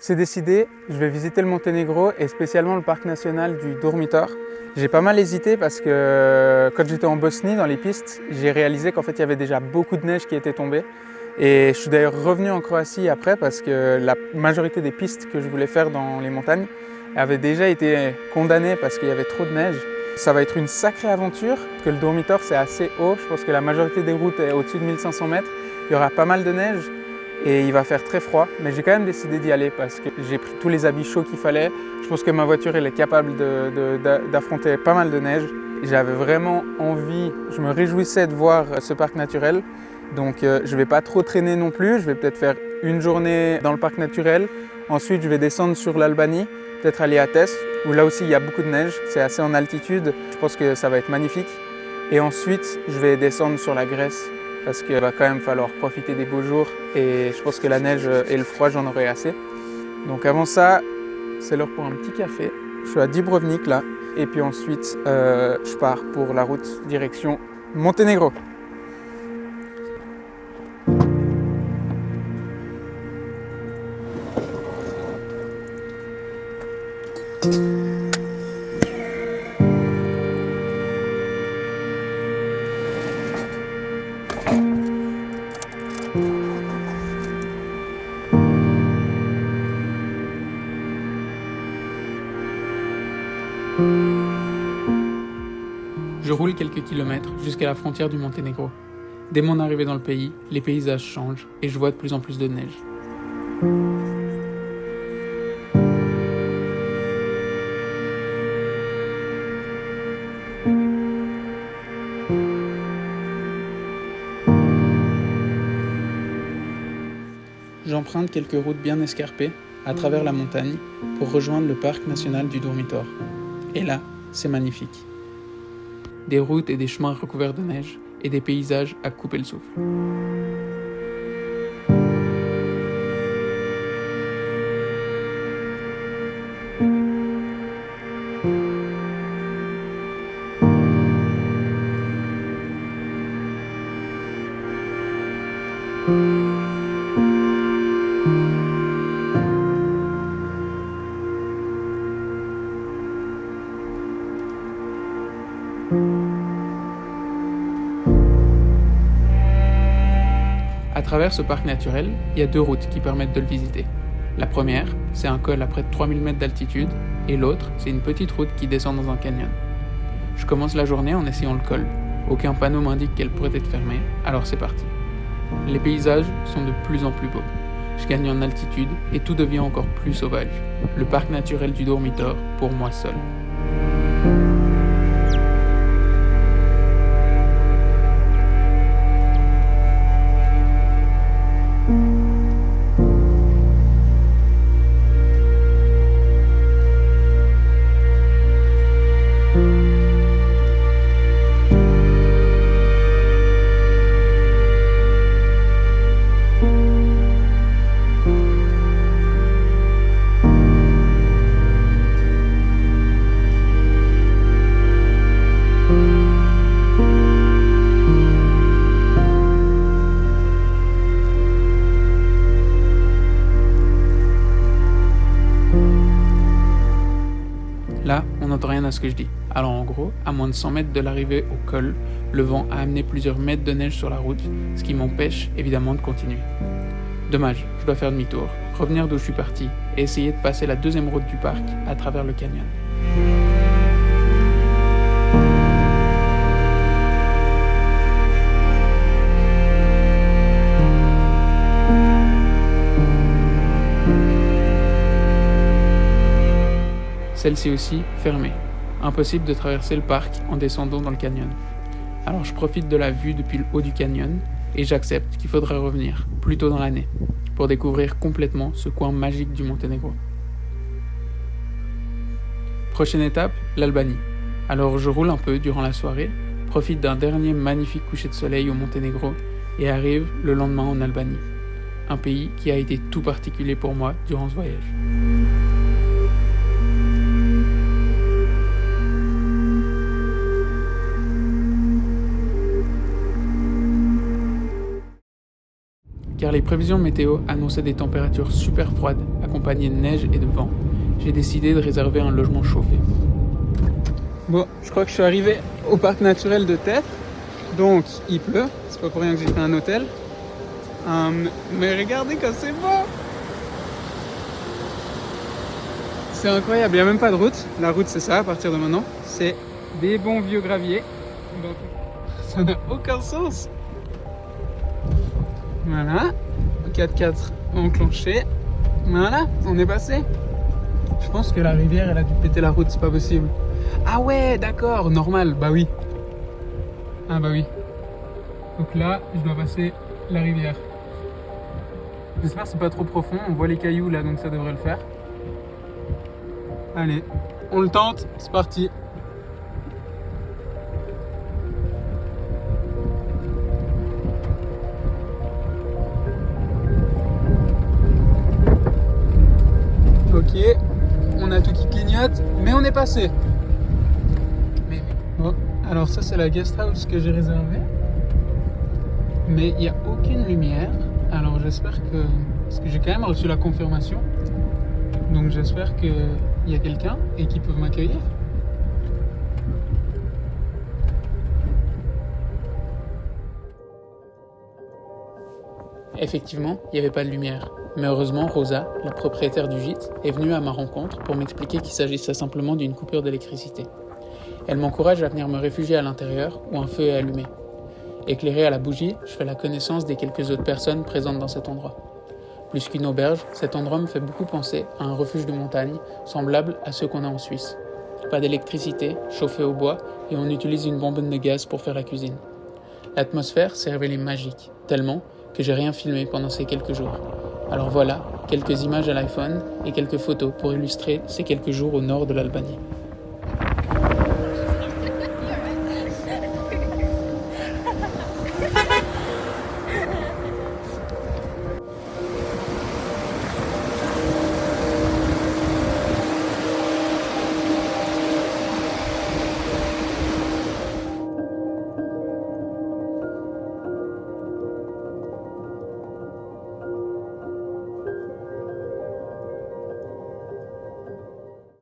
C'est décidé, je vais visiter le Monténégro et spécialement le parc national du Durmitor. J'ai pas mal hésité parce que quand j'étais en Bosnie dans les pistes, j'ai réalisé qu'en fait il y avait déjà beaucoup de neige qui était tombée. Et je suis d'ailleurs revenu en Croatie après parce que la majorité des pistes que je voulais faire dans les montagnes avaient déjà été condamnées parce qu'il y avait trop de neige. Ça va être une sacrée aventure, parce que le Durmitor c'est assez haut, je pense que la majorité des routes est au-dessus de 1500 mètres. Il y aura pas mal de neige et il va faire très froid, mais j'ai quand même décidé d'y aller parce que j'ai pris tous les habits chauds qu'il fallait. Je pense que ma voiture elle est capable d'affronter pas mal de neige. J'avais vraiment envie, je me réjouissais de voir ce parc naturel. Donc je ne vais pas trop traîner non plus, je vais peut-être faire une journée dans le parc naturel. Ensuite je vais descendre sur l'Albanie, peut-être aller à Tès, où là aussi il y a beaucoup de neige, c'est assez en altitude. Je pense que ça va être magnifique. Et ensuite je vais descendre sur la Grèce, parce qu'il va quand même falloir profiter des beaux jours. Et je pense que la neige et le froid j'en aurai assez. Donc avant ça, c'est l'heure pour un petit café. Je suis à Dubrovnik là, et puis ensuite je pars pour la route direction Monténégro. Je roule quelques kilomètres jusqu'à la frontière du Monténégro. Dès mon arrivée dans le pays, les paysages changent et je vois de plus en plus de neige. J'emprunte quelques routes bien escarpées à travers la montagne pour rejoindre le parc national du Durmitor. Et là, c'est magnifique. Des routes et des chemins recouverts de neige et des paysages à couper le souffle. À travers ce parc naturel, il y a deux routes qui permettent de le visiter. La première, c'est un col à près de 3000 mètres d'altitude, et l'autre, c'est une petite route qui descend dans un canyon. Je commence la journée en essayant le col. Aucun panneau m'indique qu'elle pourrait être fermée, alors c'est parti. Les paysages sont de plus en plus beaux. Je gagne en altitude et tout devient encore plus sauvage. Le parc naturel du Durmitor, pour moi seul. Là, on n'entend rien à ce que je dis. Alors en gros, à moins de 100 mètres de l'arrivée au col, le vent a amené plusieurs mètres de neige sur la route, ce qui m'empêche évidemment de continuer. Dommage, je dois faire demi-tour, revenir d'où je suis parti et essayer de passer la deuxième route du parc à travers le canyon. Celle-ci aussi fermée. Impossible de traverser le parc en descendant dans le canyon. Alors je profite de la vue depuis le haut du canyon et j'accepte qu'il faudrait revenir plus tôt dans l'année pour découvrir complètement ce coin magique du Monténégro. Prochaine étape, l'Albanie. Alors je roule un peu durant la soirée, profite d'un dernier magnifique coucher de soleil au Monténégro et arrive le lendemain en Albanie. Un pays qui a été tout particulier pour moi durant ce voyage. car les prévisions météo annonçaient des températures super froides accompagné de neige et de vent. J'ai décidé de réserver un logement chauffé. Bon, je crois que je suis arrivé au parc naturel de Têtes. Donc, il pleut. C'est pas pour rien que j'ai fait un hôtel. Mais regardez comme c'est beau! C'est incroyable, il n'y a même pas de route. La route, c'est ça à partir de maintenant. C'est des bons vieux graviers. Donc, ça n'a aucun sens. Voilà. 4x4 enclenché. Voilà, on est passé. Je pense que la rivière, elle a dû péter la route, c'est pas possible. Ah ouais, d'accord, normal, bah oui. Ah bah oui. Donc là, je dois passer la rivière. J'espère que c'est pas trop profond. On voit les cailloux là, donc ça devrait le faire. Allez, on le tente, c'est parti. Ok, on a tout qui clignote, mais on est passé. Bon, alors ça c'est la guest house que j'ai réservée. Mais il n'y a aucune lumière. Alors j'espère que... Parce que j'ai quand même reçu la confirmation. Donc j'espère qu'il y a quelqu'un et qu'ils peuvent m'accueillir. Effectivement, il n'y avait pas de lumière. Mais heureusement, Rosa, la propriétaire du gîte, est venue à ma rencontre pour m'expliquer qu'il s'agissait simplement d'une coupure d'électricité. Elle m'encourage à venir me réfugier à l'intérieur où un feu est allumé. Éclairé à la bougie, je fais la connaissance des quelques autres personnes présentes dans cet endroit. Plus qu'une auberge, cet endroit me fait beaucoup penser à un refuge de montagne, semblable à ceux qu'on a en Suisse. Pas d'électricité, chauffé au bois, et on utilise une bonbonne de gaz pour faire la cuisine. L'atmosphère s'est révélée magique, tellement que j'ai rien filmé pendant ces quelques jours. Alors voilà, quelques images à l'iPhone et quelques photos pour illustrer ces quelques jours au nord de l'Albanie.